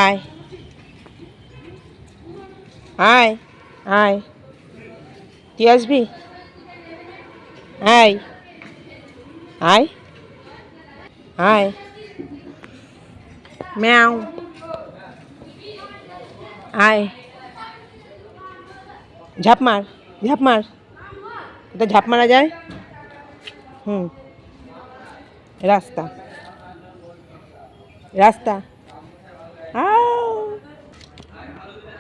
আয় আয় আয়, তুই আসবি? আয় আয় আয়, ম্যাও, আয়, ঝাঁপ মার, ঝাঁপ মার, এটা ঝাঁপ মারা যায়। রাস্তা, রাস্তা,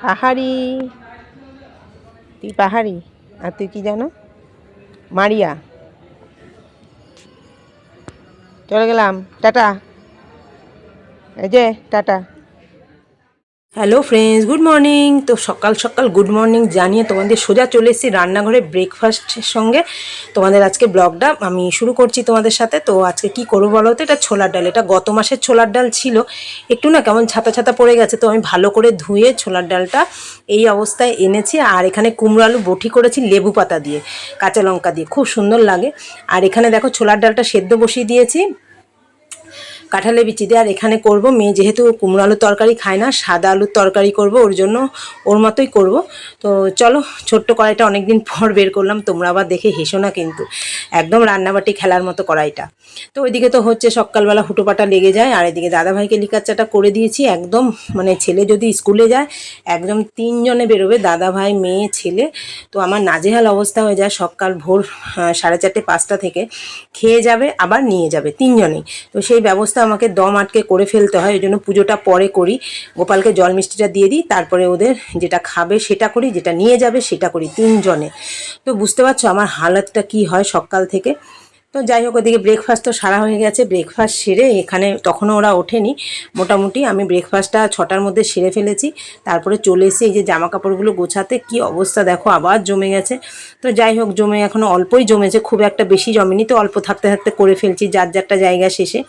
পাহাড়ি, তুই পাহাড়ি আর তুই কি জানো? মারিয়া। চলে গেলাম, টাটা, এই যে tata. Hello friends, good morning. তো সকাল সকাল গুড মর্নিং জানিয়ে তোমাদের সোজা চলে এসেছি রান্নাঘরে ব্রেকফাস্টের সঙ্গে। তোমাদের আজকে ব্লগটা আমি শুরু করছি তোমাদের সাথে। তো আজকে কি করবো বলো তো? এটা ছোলার ডাল, এটা গত মাসের ছোলার ডাল ছিল, একটু না কেমন ছাতা ছাতা পড়ে গেছে, তো আমি ভালো করে ধুয়ে ছোলার ডালটা এই অবস্থায় এনেছি। আর এখানে কুমড়ো আলু বটি করেছি লেবু পাতা দিয়ে, কাঁচা লঙ্কা দিয়ে, খুব সুন্দর লাগে। আর এখানে দেখো ছোলার ডালটা সেদ্ধ বসিয়ে দিয়েছি কাঁঠালের বিচি দিয়ে। আর এখানে করব, মেয়ে যেহেতু কুমড়ো আলুর তরকারি খায় না, সাদা আলুর তরকারি করব, ওর জন্য ওর মতোই করব। তো চলো, ছোট্ট কড়াইটা অনেকদিন পর বের করলাম, তোমরা আবার দেখে হেসো না কিন্তু, একদম রান্নাবাটি খেলার মতো কড়াইটা। তো ওইদিকে তো হচ্ছে সকালবেলা হুটোপাটা লেগে যায়। আর এদিকে দাদাভাইকে লিকার চাটা করে দিয়েছি একদম, মানে ছেলে যদি স্কুলে যায় একদম 3 জনে বেরোবে, দাদাভাই, মেয়ে, ছেলে। তো আমার নাজেহাল অবস্থা হয়ে যায় সকাল ভোর 4:30 5টা থেকে, খেয়ে যাবে আবার নিয়ে যাবে 3 জনেই। তো সেই ব্যবস্থা আমাকে দম আটকে করে ফেলতে হয়, ওই জন্য পুজোটা পরে করি, গোপালকে জল মিষ্টিটা দিয়ে দিই, তারপরে ওদের যেটা খাবে সেটা করি, যেটা নিয়ে যাবে সেটা করি 3 জনে। তো বুঝতে পারছো আমার হালাতটা কি হয় সকাল থেকে। তো যাই হোক, ওদিকে ব্রেকফাস্ট তো সারা হয়ে গেছে, ব্রেকফাস্ট সেরে এখানে তখনও ওরা ওঠেনি, মোটামুটি আমি ব্রেকফাস্টটা 6টার মধ্যে সেরে ফেলেছি। তারপরে চলে এসে এই যে জামা কাপড়গুলো গোছাতে, কি অবস্থা দেখো, আবার জমে গেছে। তো যাই হোক, জমে এখনও অল্পই জমেছে, খুব একটা বেশি জমেনি, তো অল্প থাকতে থাকতে করে ফেলছি যার যারটা জায়গা শেষে।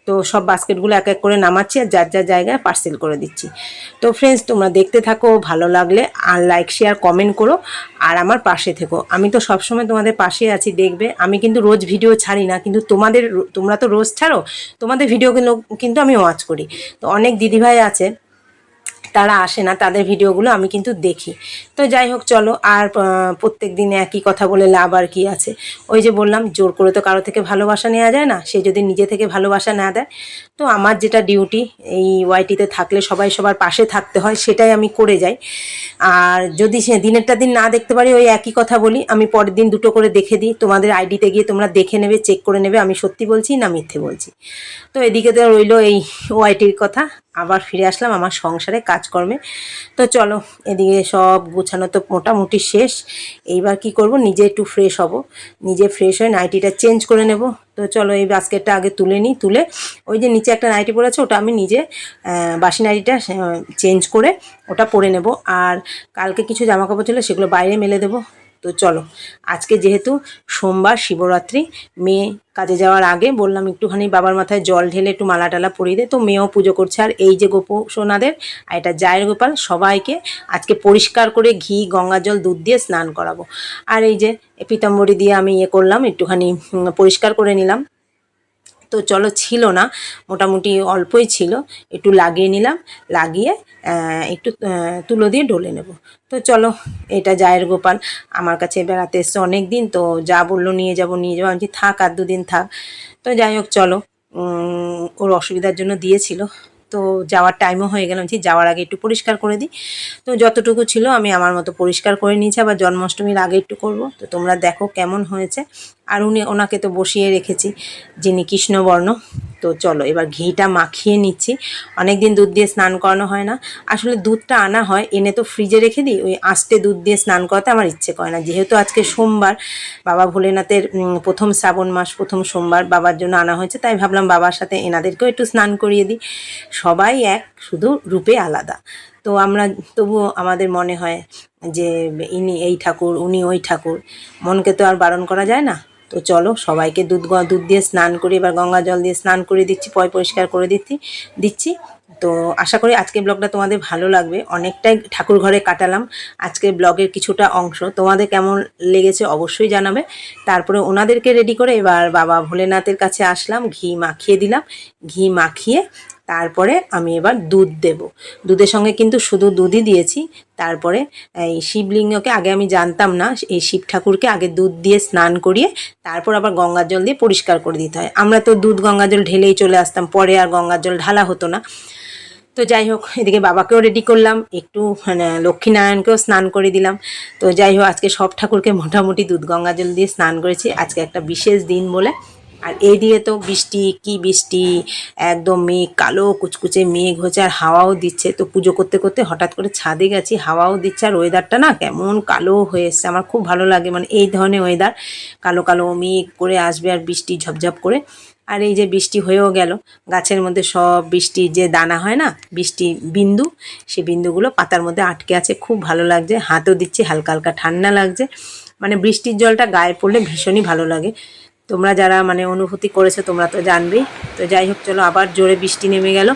তো সব বাস্কেটগুলো এক এক করে নামাচ্ছি আর যার যার জায়গায় পার্সেল করে দিচ্ছি। তো ফ্রেন্ডস, তোমরা দেখতে থাকো, ভালো লাগলে আর লাইক শেয়ার কমেন্ট করো, আর আমার পাশে থেকো। আমি তো সবসময় তোমাদের পাশে আছি, দেখবে আমি কিন্তু রোজ ভিডিও ছাড়ি না, কিন্তু তোমরা তো রোজ ছাড়ো, তোমাদের ভিডিওগুলো কিন্তু আমি ওয়াচ করি। তো অনেক দিদিভাই আছে তারা আসে না, তাদের ভিডিওগুলো আমি কিন্তু দেখি। তো যাই হোক, চলো, আর প্রত্যেক দিনে একই কথা বলে লাভ আর কি আছে? ওই যে বললাম, জোর করে তো কারো থেকে ভালোবাসা নেওয়া যায় না, সে যদি নিজে থেকে ভালোবাসা না দেয়। তো আমার যেটা ডিউটি, এই ওয়াইটিতে থাকলে সবাই সবার পাশে থাকতে হয়, সেটাই আমি করে যাই। আর যদি সে দিনেরটা দিন না দেখতে পারি, ওই একই কথা বলি, আমি পরের দিন 2টো করে দেখে দিই, তোমাদের আইডিতে গিয়ে তোমরা দেখে নেবে, চেক করে নেবে আমি সত্যি বলছি না মিথ্যে বলছি। তো এদিকে তো রইলো এই ওয়াইটির কথা। আবার ফিরে আসলাম আমার সংসারে কাজকর্মে। তো চলো, এদিকে সব গোছানো তো মোটামুটি শেষ। এইবার কি করব, নিজে একটু ফ্রেশ হব, নিজে ফ্রেশ হয়ে নাইটিটা চেঞ্জ করে নেব। তো চলো, এই বাস্কেটটা আগে তুলে নিই, তুলে ওই যে নিচে একটা নাইটি পরেছে, ওটা আমি নিজে বাসি নাইটিটা চেঞ্জ করে ওটা পরে নেব। আর কালকে কিছু জামাকাপড় ছিল, সেগুলো বাইরে মেলে দেবো। তো চলো, আজকে যেহেতু সোমবার, শিবরাত্রি, মেয়ে কাজে যাওয়ার আগে বললাম একটুখানি বাবার মাথায় জল ঢেলে একটু মালা টালা পরিয়ে দে, তো মেয়েও পুজো করছে। আর এই যে গোপু সোনাদের, আর এটা জায়ের গোপাল, সবাইকে আজকে পরিষ্কার করে ঘি, গঙ্গা জল, দুধ দিয়ে স্নান করাবো। আর এই যে পিতাম্বরী দিয়ে আমি করলাম, একটুখানি পরিষ্কার করে নিলাম। তো চলো, ছিল না, মোটামুটি অল্পই ছিল, একটু লাগিয়ে নিলাম, লাগিয়ে একটু তুলো দিয়ে ডলে নেব। তো চলো, এটা জায়ের গোপাল আমার কাছে বেড়াতে এসছে অনেক দিন, তো যা বললো নিয়ে যাবো নিয়ে যাবো, আমি থাক আর 2 দিন থাক। তো যাই হোক, চলো, ওর অসুবিধার জন্য দিয়েছিল, তো যাওয়ার টাইমও হয়ে গেল, যাওয়ার আগে একটু পরিষ্কার করে দিই। তো যতটুকু ছিল আমি আমার মতো পরিষ্কার করে নিয়েছি, আবার জন্মাষ্টমীর আগে একটু করব। তো তোমরা দেখো কেমন হয়েছে। আর ওনাকে তো বসিয়ে রেখেছি, যিনি কৃষ্ণবর্ণ। তো চলো, এবার ঘিটা মাখিয়ে নিচ্ছি। অনেক দিন দুধ দিয়ে স্নান করানো হয় না, আসলে দুধটা আনা হয়, এনে তো ফ্রিজে রেখে দিই, ওই আস্তে দুধ দিয়ে স্নান করাতে আমার ইচ্ছে করে না। যেহেতু আজকে সোমবার, বাবা ভোলেনাথের প্রথম শ্রাবণ মাস, প্রথম সোমবার, বাবার জন্য আনা হয়েছে, তাই ভাবলাম বাবার সাথে এনাদেরকেও একটু স্নান করিয়ে দিই। সবাই এক, শুধু রূপে আলাদা। তো আমরা তবুও আমাদের মনে হয় যে ইনি এই ঠাকুর, উনি ওই ঠাকুর, মনকে তো আর বারণ করা যায় না। তো চলো, সবাইকে দুধ দিয়ে স্নান করি, এবার গঙ্গা জল দিয়ে স্নান করে দিচ্ছি, পরিষ্কার করে দিচ্ছি। তো আশা করি আজকের ব্লগটা তোমাদের ভালো লাগবে। অনেকটাই ঠাকুর ঘরে কাটালাম আজকের ব্লগের কিছুটা অংশ, তোমাদের কেমন লেগেছে অবশ্যই জানাবে। তারপরে ওনাদেরকে রেডি করে এবার বাবা ভোলেনাথের কাছে আসলাম, ঘি মাখিয়ে দিলাম, ঘি মাখিয়ে তারপরে আমি এবার দুধ দেব। দুধের সঙ্গে কিন্তু শুধু দুধই দিয়েছি। তারপরে এই শিবলিঙ্গকে আগে আমি জানতাম না, এই শিব ঠাকুরকে আগে দুধ দিয়ে স্নান করিয়ে তারপর আবার গঙ্গার জল দিয়ে পরিষ্কার করে দিতে হয়। আমরা তো দুধ গঙ্গার জল ঢেলেই চলে আসতাম, পরে আর গঙ্গার জল ঢালা হতো না। তো যাই হোক, এদিকে বাবাকেও রেডি করলাম, একটু লক্ষ্মীনারায়ণকেও স্নান করে দিলাম। তো যাই হোক, আজকে সব ঠাকুরকে মোটামুটি দুধ গঙ্গা জল দিয়ে স্নান করেছি, আজকে একটা বিশেষ দিন বলে। আর এই দিয়ে তো বৃষ্টি, কি বৃষ্টি, একদম মেঘ, কালো কুচকুচে মেঘ হচ্ছে, আর হাওয়াও দিচ্ছে। তো পুজো করতে করতে হঠাৎ করে ছাদে গেছি, হাওয়াও দিচ্ছে, আর ওয়েদারটা না কেমন কালো হয়ে এসছে। আমার খুব ভালো লাগে, মানে এই ধরনের ওয়েদার, কালো কালো মেঘ করে আসবে আর বৃষ্টি ঝপঝপ করে। আর এই যে বৃষ্টি হয়েও গেল, গাছের মধ্যে সব বৃষ্টির যে দানা হয় না, বৃষ্টি বিন্দু, সেই বিন্দুগুলো পাতার মধ্যে আটকে আছে, খুব ভালো লাগছে। হাতও দিচ্ছি, হালকা হালকা ঠান্ডা লাগছে। মানে বৃষ্টির জলটা গায়ে পড়লে ভীষণই ভালো লাগে। তোমরা যারা মানে অনুভূতি করেছো তোমরা তো জানবেই। তো যাই হোক, চলো, আবার জোরে বৃষ্টি নেমে গেল।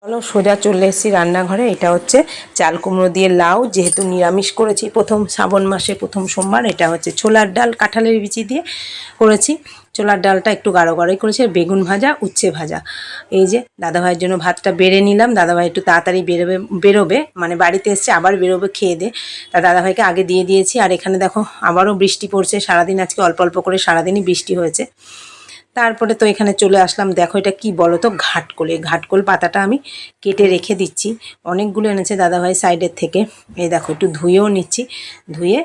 চলো, সোজা চলে এসেছি রান্নাঘরে। এটা হচ্ছে চাল কুমড়ো দিয়ে লাউ, যেহেতু নিরামিষ করেছি প্রথম শ্রাবণ মাসে প্রথম সোমবার। এটা হচ্ছে ছোলার ডাল, কাঁঠালের বিচি দিয়ে করেছি। ছোলার ডালটা একটু গাঢ় গাঢ়ই করেছি। বেগুন ভাজা, উচ্ছে ভাজা। এই যে দাদাভাইয়ের জন্য ভাতটা বেড়ে নিলাম। দাদাভাই একটু তাড়াতাড়ি বেরোবে, মানে বাড়িতে এসছে আবার বেরোবে খেয়ে দে। তা দাদাভাইকে আগে দিয়ে দিয়েছি। আর এখানে দেখো আবারও বৃষ্টি পড়ছে সারাদিন, আজকে অল্প অল্প করে সারাদিনই বৃষ্টি হয়েছে। তারপরে তো এখানে চলে আসলাম। দেখো এটা কি বলো তো, ঘাটকোল পাতাটা আমি কেটে রেখে দিচ্ছি। অনেকগুলো এনেছে দাদাভাই সাইডের থেকে। এই দেখো, একটু ধুয়েও নিচ্ছি, ধুয়ে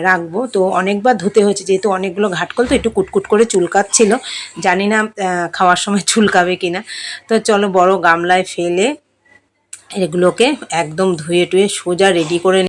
রাখবো। তো অনেকবার ধুতে হয়েছে, যেহেতু অনেকগুলো ঘাটকোল, তো একটু কুটকুট করে চুলকাচ্ছিল। জানি না খাওয়ার সময় চুলকাবে কিনা। তো চলো, বড় গামলায় ফেলে এগুলোকে একদম ধুয়ে টুয়ে সোজা রেডি করে